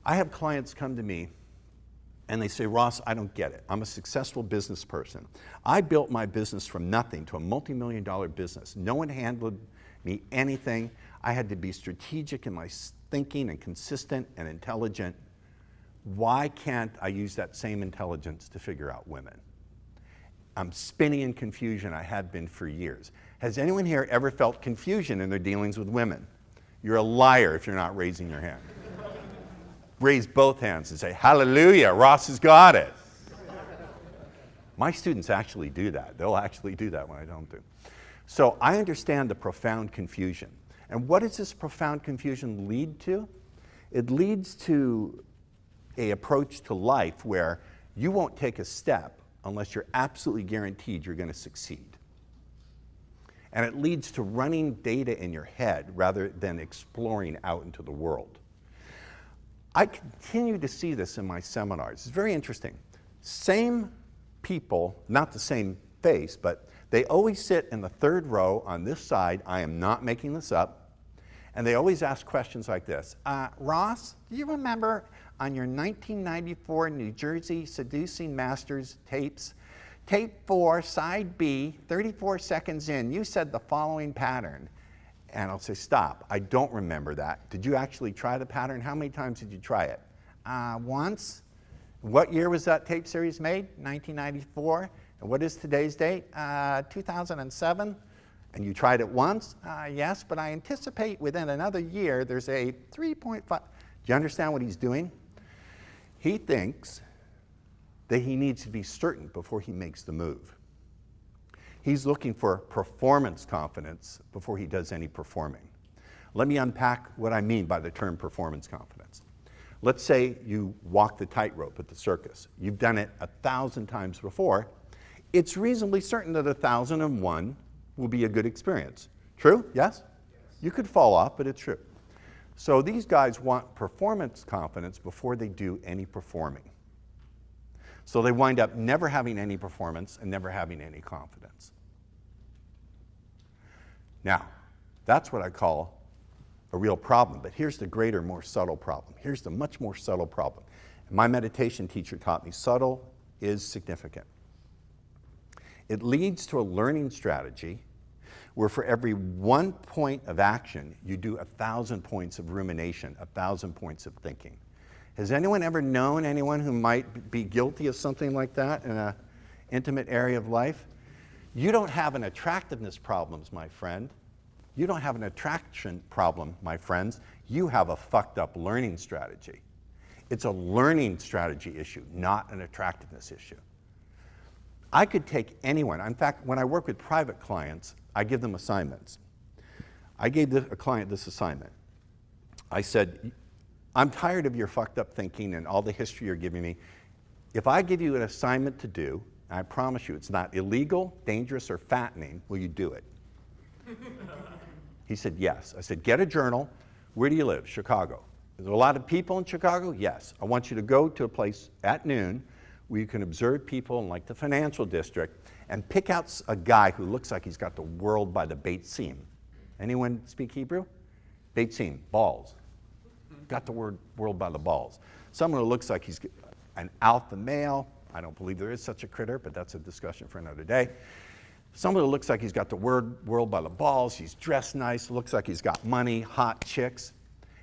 I have clients come to me and they say, Ross, I don't get it. I'm a successful business person. I built my business from nothing to a multi-million-dollar business. No one handled me anything. I had to be strategic in my thinking and consistent and intelligent. Why can't I use that same intelligence to figure out women? I'm spinning in confusion. I have been for years. Has anyone here ever felt confusion in their dealings with women? You're a liar if you're not raising your hand. Raise both hands and say, hallelujah, Ross has got it. My students actually do that. They'll actually do that when I don't do. So I understand the profound confusion. And what does this profound confusion lead to? It leads to an approach to life where you won't take a step unless you're absolutely guaranteed you're going to succeed. And it leads to running data in your head rather than exploring out into the world. I continue to see this in my seminars. It's very interesting. Same people, not the same face, but they always sit in the third row on this side. I am not making this up. And they always ask questions like this. Ross, do you remember on your 1994 New Jersey Seducing Masters tapes, tape 4, side B, 34 seconds in, you said the following pattern. And I'll say, stop, I don't remember that. Did you actually try the pattern? How many times did you try it? Once. What year was that tape series made? 1994. And what is today's date? 2007. And you tried it once? Yes, but I anticipate within another year there's a 3.5. Do you understand what he's doing? He thinks that he needs to be certain before he makes the move. He's looking for performance confidence before he does any performing. Let me unpack what I mean by the term performance confidence. Let's say you walk the tightrope at the circus. You've done it 1,000 times before. It's reasonably certain that 1,001 will be a good experience. True? Yes? You could fall off, but it's true. So these guys want performance confidence before they do any performing. So they wind up never having any performance and never having any confidence. Now, that's what I call a real problem, but here's the greater, more subtle problem. Here's the much more subtle problem. My meditation teacher taught me subtle is significant. It leads to a learning strategy where for every 1 point of action, you do 1,000 points of rumination, 1,000 points of thinking. Has anyone ever known anyone who might be guilty of something like that in an intimate area of life? You don't have an attractiveness problem, my friend. You don't have an attraction problem, my friends. You have a fucked up learning strategy. It's a learning strategy issue, not an attractiveness issue. I could take anyone. In fact, when I work with private clients, I give them assignments. I gave a client this assignment. I said, I'm tired of your fucked up thinking and all the history you're giving me. If I give you an assignment to do, I promise you it's not illegal, dangerous, or fattening, will you do it? He said, yes. I said, get a journal. Where do you live? Chicago. Is there a lot of people in Chicago? Yes. I want you to go to a place at noon where you can observe people in like the financial district and pick out a guy who looks like he's got the world by the beit seam. Anyone speak Hebrew? Beit seam, balls. Got the world by the balls. Someone who looks like he's an alpha male. I don't believe there is such a critter, but that's a discussion for another day. Someone who looks like he's got the world by the balls. He's dressed nice, looks like he's got money, hot chicks.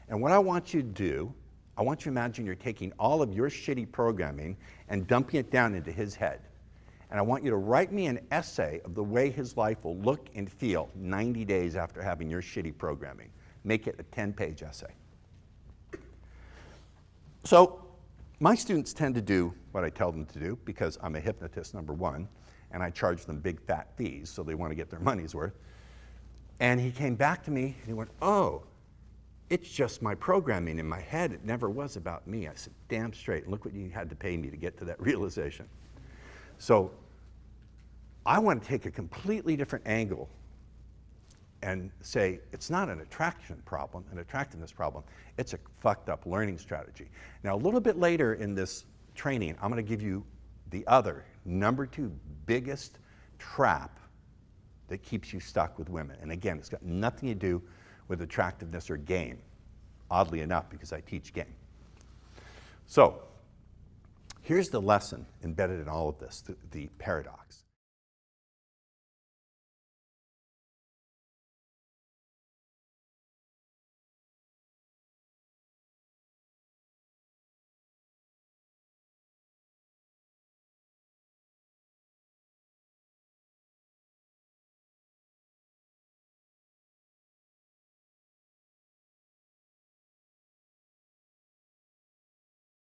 And what I want you to do, I want you to imagine you're taking all of your shitty programming and dumping it down into his head. And I want you to write me an essay of the way his life will look and feel 90 days after having your shitty programming. Make it a 10-page essay. So my students tend to do what I tell them to do because I'm a hypnotist, number one, and I charge them big fat fees, so they want to get their money's worth. And he came back to me and he went, oh, it's just my programming in my head. It never was about me. I said, damn straight. Look what you had to pay me to get to that realization. So I want to take a completely different angle and say, it's not an attraction problem, an attractiveness problem. It's a fucked up learning strategy. Now, a little bit later in this training, I'm going to give you the other, number 2 biggest trap that keeps you stuck with women. And again, it's got nothing to do with attractiveness or game, oddly enough, because I teach game. So here's the lesson embedded in all of this, the paradox.